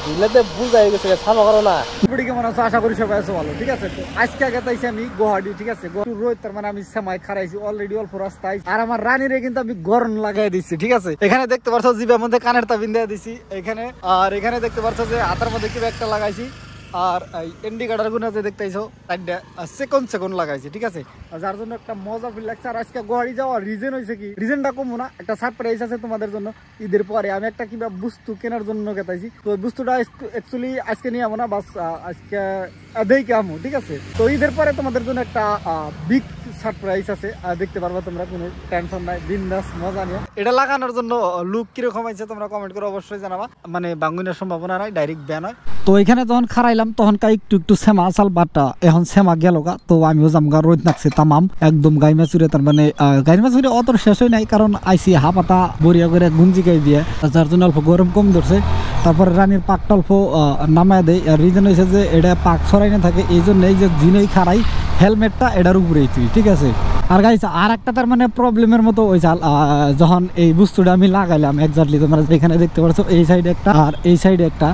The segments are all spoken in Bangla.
বুঝলাতে ভুল যাই গেছে সামা করো না ভিডিও কেমন আছো আশা করি সবাই আছো ভালো ঠিক আছে তো আজকে আগে তাইছি আমি গুয়াহাটি ঠিক আছে রোদ তার মানে আমি সময় খারাইছি অলরেডি অল্প রাস্তায় আর আমার রানীরে কিন্তু আমি গরম লাগাই দিচ্ছি ঠিক আছে এখানে দেখতে পারছো জিবের মধ্যে কানের তাবিন দিয়ে দিছি এখানে আর এখানে দেখতে পারছো যে হাতের মধ্যে কি একটা লাগাইছি আর ইন্ডিকেটর গুলো যে দেখতেইছো তাইটা সেকেন্ড লাগাইছি ঠিক আছে যার জন্য একটা মজা ফিল লাগছে আর আজকে গুয়াহাটি যাওয়ার রিজন হইছে কি রিজনটা কমো না একটা সারপ্রাইজ আছে তোমাদের জন্য ঈদের পরে আমি একটা কিবা বস্তু কেনার জন্য গেতাইছি তো বস্তুটা অ্যাকচুয়ালি আজকে নিয়ে আমো না বাস আজকে দেখে আমো ঠিক আছে তো ঈদের পরে তোমাদের জন্য একটা বিগ সারপ্রাইজ আছে দেখতে পারবা তোমরা কোনো টেনশন নাই বিন্দাস মজা নিও এটা লাগানোর জন্য লুক কিরকম আছে তোমরা কমেন্ট করে অবশ্যই জানাবা মানে বাঙ্গুনের সম্ভাবনা নাই ডাইরেক্ট ব্যান হয় তো এখানে যখন খারাইলাম তখন একটু সেমা আসাল বাটটা এখন সেমা গেল গা তো আমিও জামগা রোদ নাকছে তামাম একদম গাইমা চুরে তার মানে গাইমা চুরে অত শেষ হয় নাই কারণ আইসি হাপাতা বরিয়া করে গুঞ্জি গাই দিয়ে যার জন্য অল্প গরম কম ধরছে তারপরে রানীর পাকটা অল্প নামায় দেয় আর রিজন হয়েছে যে এটা পাক ছড়াই না থাকে এই জন্য এই যে জিনেই খারাই হেলমেটটা এটার উপরেই তুই ঠিক আছে আর গাইছে আর একটা তার মানে প্রবলেমের মতো ওই চাল যখন এই বস্তুটা আমি লাগাইলাম এক্স্যাক্টলি তোমরা যেখানে দেখতে পাচ্ছ এই সাইডে একটা আর এই সাইডে একটা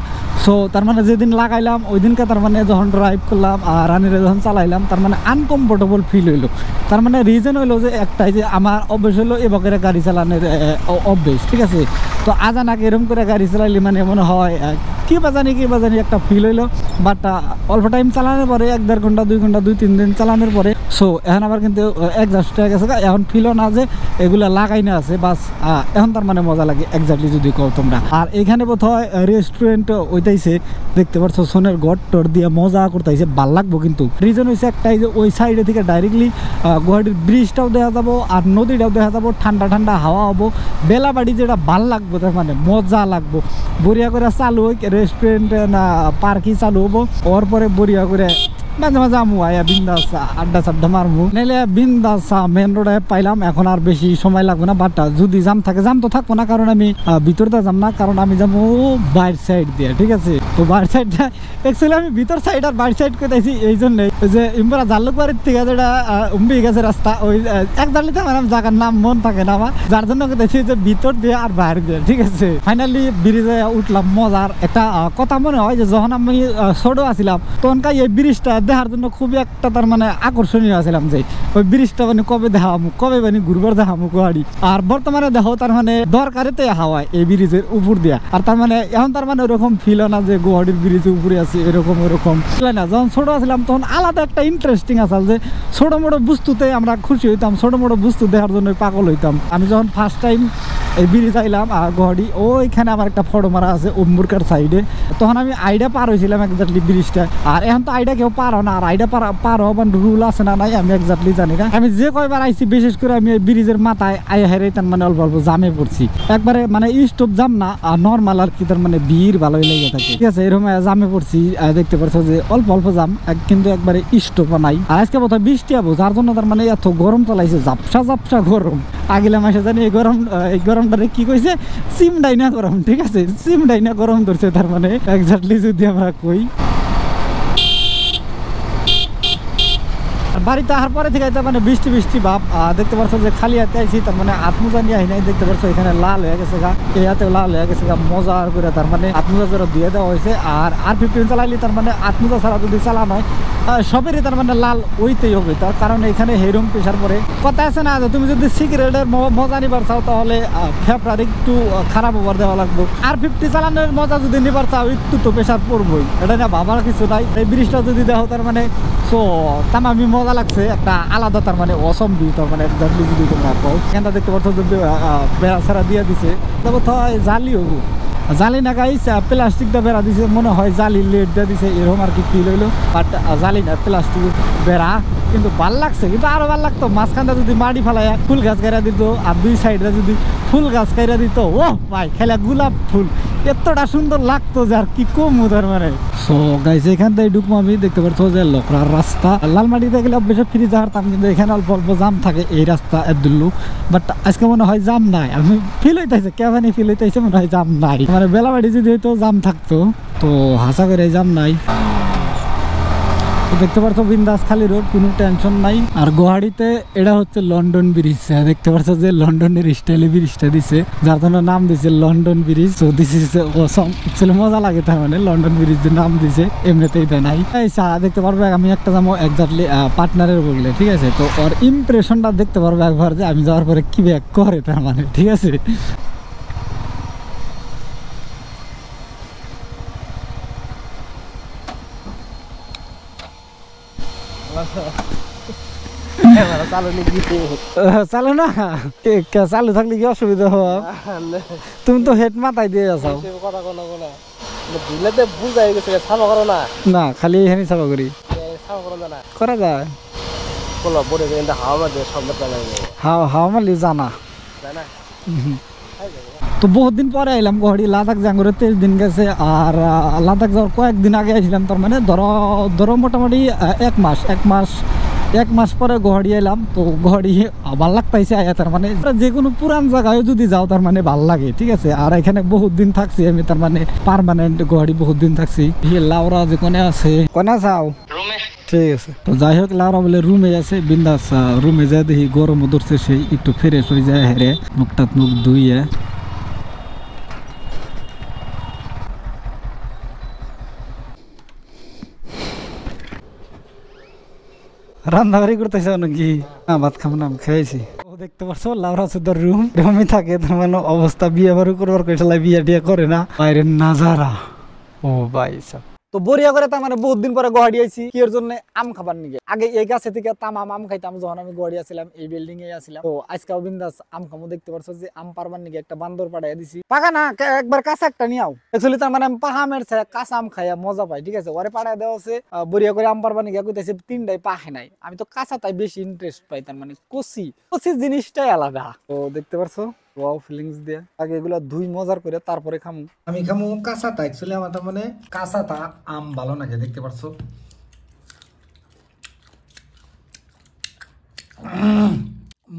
সো তার মানে যেদিন লাগাইলাম ওই দিনকে তার মানে যখন ড্রাইভ করলাম আর রানিরে যখন চালাইলাম তার মানে আনকমফোর্টেবল ফিল হইলো তার মানে রিজন হইলো যে একটাই যে আমার অভ্যেস হইলো এবারে গাড়ি চালানোর অভ্যেস ঠিক আছে তো আজানাকে এরকম করে গাড়ি চালাইলে মানে মনে হয় কি বাজানি একটা ফিল হইলো বাট অল্প টাইম চালানোর পরে 1-1.5 ঘন্টা 2 ঘন্টা 2-3 দিন চালানোর পরে সো এখন আবার কিন্তু অ্যাডজাস্ট হয়ে গেছে এখন ফিলও না যে এগুলা লাগাই না আছে বাস এখন তার মানে মজা লাগে এক্স্যাক্টলি যদি কও তোমরা আর এখানে বোধহয় রেস্টুরেন্ট ওইটাইছে দেখতে পাচ্ছ সোনের গড় টর দিয়ে মজা করতেছে ভাল লাগবো কিন্তু রিজন হয়েছে একটাই যে ওই সাইডে থেকে ডাইরেক্টলি গুয়াহাটির ব্রিজটাও দেখা যাবো আর নদীটাও দেখা যাবো ঠান্ডা ঠান্ডা হাওয়া হবো বেলাবাড়ি যেটা ভাল লাগবো তার মানে মজা লাগবো বরিয়া করে চালু হোক রেস্টুরেন্ট না পার্কই চালু হবো ওর পরে বরিয়া করে মাঝে মাঝে আমু আয়া বিন্দাস আড্ডা সাড্ডা মারবো নাইলে বিন্দাস মেন রোডে পাইলাম এখন আর বেশি সময় লাগবে না বাট যদি জাম থাকে জাম তো থাকবো না কারণ আমি ভিতরটা যাম না কারণ আমি যাবো বাইর সাইড দিয়ে ঠিক আছে তো বাইর সাইডটা অ্যাকচুয়ালি আমি ভিতর সাইড আর বাইর সাইড করতেছি এই জন্যই যে ইম্বরা জাল্লুকবাড়ির থেকে যেটা উম্বি গেছে রাস্তা ওই এক জানলিতে আমার জায়গার নাম মন থাকে না আমার যার জন্য করতেছি যে ভিতর দিয়ে আর বাইর দিয়ে ঠিক আছে ফাইনালি ব্রিজে উঠলাম মজার একটা কথা মনে হয় যে যখন আমি ছোট আছিলাম তখনকার এই ব্রিজটা দেখার জন্য খুবই একটা তার মানে আকর্ষণীয় আছিলাম যে ওই ব্রিজটা মানে কবে দেখাবো কবে মানে ঘুরবার দেখাবো গুয়াহাটি আর বর্তমানে দেখো তার মানে দরকারেতে হাওয়ায় এই ব্রিজের উপর দিয়া আর তার মানে এখন তার মানে ওরকম ফিল না যে গুয়াহাটির ব্রিজের উপরে আছে এরকম না যখন ছোট আছিলাম তখন আলাদা একটা ইন্টারেস্টিং আসল যে ছোট মোটো বস্তুতে আমরা খুশি হইতাম ছোট মোটো বস্তু দেখার জন্য পাগল হইতাম আমি যখন ফার্স্ট টাইম এই ব্রিজ আইলাম আর গুয়াহাটি ওইখানে আমার একটা ফটো মারা আছে উম্বুরকার সাইডে তখন আমি আইডা পার হয়েছিলাম এক্স্যাক্টলি ব্রিজটা আর এখন তো আইডা কেউ পার না আর আইডা পার হবার রুল আছে না নাই আমি এক্স্যাক্টলি জানি না আমি যে কয়বার আইছি বিশেষ করে আমি এই ব্রিজের মাথায় আই হারে তার মানে অল্প অল্প জামে পড়ছি একবারে মানে স্টপ জাম না আর নর্মাল আর কি তার মানে ভিড় ভালোই লেগে থাকে ঠিক আছে এরকম জামে পড়ছি দেখতে পাচ্ছ যে অল্প অল্প জাম কিন্তু একবারে স্টপ নাই আর আজকে বোধহয় বৃষ্টি হবো যার জন্য তার মানে এত গরম চালাইছে ঝাপসা গরম আগিলা মাসে জানি এই গরমটারে কি কইছে সিমডাইনা গরম ঠিক আছে সিমডাইনা গরম ধরছে তার মানে এক্স্যাক্টলি যদি আমরা কই বাড়িতে আসার পরে থেকে মানে বৃষ্টি ভাব দেখতে পাচ্ছ যে খালি হাতে আইছি তার মানে আত্মজা নিয়ে আই নাই দেখতে পাচ্ছ এখানে লাল হয়ে গেছে গা এই হাতেও লাল হয়ে গেছে গা মজা করে তার মানে আত্মজা যারা দিয়ে দেওয়া হয়েছে আর R15 চালাইলে তার মানে আত্মজা ছাড়া যদি চালানো হয় সবেরই তার মানে লাল ওইতেই হবে তার কারণ এখানে হেরুম পেশার পরে কথা আছে না তুমি যদি সিগারেটের মজা নিবার চাও তাহলে ফেফড়ার একটু খারাপ ওভার দেওয়া লাগবে R50 চালানোর মজা যদি নিবার চাও একটু তো পেশার পড়বই এটা না ভাবার কিছু নাই এই ব্রিজটা যদি দেখো তার মানে সো তামামি মজা লাগছে একটা আলাদা তার মানে অসম ভিউ তার মানে এক্স্যাক্টলি যদি তোমরা কও এখানটা দেখতে পাচ্ছ যে বেড়া ছাড়া দিয়ে দিছে তবে তো জালি হবো জালি না গাইস প্লাস্টিকটা বেড়া দিছে মনে হয় জালি লেট দিয়ে দিছে এরকম আর কি ফিল হইলো বাট জালি না প্লাস্টিক বেড়া কিন্তু ভাল লাগছে কিন্তু আরো ভাল লাগতো মাঝখানটা যদি মাটি ফেলায় ফুল গাছ কাইরা দিত আর দুই সাইডে যদি ফুল গাছ কাইরা দিত ও ভাই খেলা গোলাপ ফুল এতটা সুন্দর লাগতো যে আর কি কম তার মানে সো গাইস এখান থেকে ঢুকবো আমি দেখতে পাচ্ছ যে লোকরার রাস্তা লালমাটিতে গেলে বেশি ফ্রি যাওয়ারতাম কিন্তু এখানে অল্প অল্প জাম থাকে এই রাস্তা এদুল্লু বাট আজকে মনে হয় জাম নাই আমি ফিল হইতেছে কেমন ফিল হইতেছে মনে হয় জাম নাই মানে বেলাবাড়ি যদি হয়তো জাম থাকতো তো হাসা করে জাম নাই তো দেখতে পাচ্ছ বিন্দাস খালি রোড, কোনো টেনশন নাই। আর গুয়াহাটিতে এটা হচ্ছে লন্ডন ব্রিজ, দেখতে পাচ্ছ যে লন্ডনের স্টাইলে ব্রিজটা দিছে, যার জন্য নাম দিছে লন্ডন ব্রিজ। তো দিস ইজ অসম, অ্যাকচুয়ালি মজা লাগে তার মানে লন্ডন ব্রিজ যে নাম দিছে, এমনিতেই দেয় নাই। দেখতে পারবো আমি একটা যাবো এক্স্যাক্টলি পার্টনারের বললে, ঠিক আছে। তো ওর ইমপ্রেশনটা দেখতে পারবো একবার যে আমি যাওয়ার পরে কি ব্যাক করে তার মানে, ঠিক আছে। চালু না, চালু থাকলে কি অসুবিধা হওয়া? তুমি তো হেড মাথায় দিয়ে যাও। কথা কোনো বুঝলে ভুল হয়ে গেছে, সাফা করো না। না খালি এখানে সাফা করি, সাফা করো না, করা যায়। বলো বলে হাওয়া মারবে সব হাওয়া মারলে জানা। তো বহুত দিন পরে আইলাম গুয়াহাটি, লাদাখ জাঙ্গুরে 23 দিন গেছে। আর লাদাখ যাওয়ার কয়েকদিন আগে আসলাম, তার মানে ধরো মোটামুটি এক মাস পরে গুয়াহাটি এলাম। তো গুয়াহাটি ভাল লাগতেছে আয়া, তার মানে যে কোনো পুরান জায়গায় যদি যাও তার মানে ভাল লাগে, ঠিক আছে। আর এখানে বহুত দিন থাকছি আমি, তার মানে পার্মানেন্ট গুয়াহাটি বহুত দিন থাকছি। লাউরা যে কোনে আছে, কোনে যাও ঠিক আছে। তো যাই হোক, লাউরা বলে রুমে আছে, বিন্দাস রুমে যায় দেখি গরম ধরছে, সেই একটু ফ্রেশ হয়ে যায়, হেরে মুখ ধুইয়ে। রান্নাবাড়ি করতেছে নাকি? না ভাত খাবো না, খেয়েছি। ও দেখতে পারছো লাউরা সুন্দর রুমে থাকে, তার মানে অবস্থা বিয়ে বাড়ি করবার কইসলা, বিয়ে টিয়া করে না, বাইরের নাজারা। ও ভাই সাহেব, তো বরিয়া করে তার মানে বহুত দিন পরে গুয়াহাটি আইছি, কি এর জন্য আম খাবার নিকে। আগে এই গাছে থেকে তামাম আম খাইতাম যখন আমি গুয়াহাটি আসছিলাম, এই বিল্ডিং এ আসছিলাম। তো আজকে বিন্দাস আম খামো। দেখতে পারছো যে আম পারবার নিকে একটা বান্দর পাঠাই দিছি, পাকা না একবার কাঁচা একটা নিয়ে আও। অ্যাকচুয়ালি তার মানে আমি পাহামের কাঁচা আম খাইয়া মজা পাই, ঠিক আছে। ওরে পাঠাই দেওয়া আছে বরিয়া করে আম পারবার নিকে, কইতেছে 3টাই পাহে নাই। আমি তো কাঁচা তাই বেশি ইন্টারেস্ট পাই, তার মানে কচি জিনিসটাই আলাদা। তো দেখতে পারছো ওয়াও ফিলিংস দিয়ে। আগে এগুলা ধুই মজার করে তারপরে খামু। আমি খামু কাঁচাটা, অ্যাকচুয়ালি আমার তার মানে কাঁচাটা আম ভালো লাগে, দেখতে পারছো।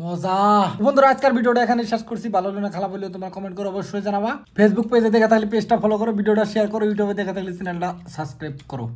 মজা। বন্ধুরা আজকের ভিডিওটা এখানে শেষ করছি। ভালো হলো না খারাপ হলেও তোমরা কমেন্ট করে অবশ্যই জানাবা। ফেসবুক পেজে দেখে থাকলে পেজটা ফলো করো, ভিডিওটা শেয়ার করো, ইউটিউবে দেখে থাকলে চ্যানেলটা সাবস্ক্রাইব করো।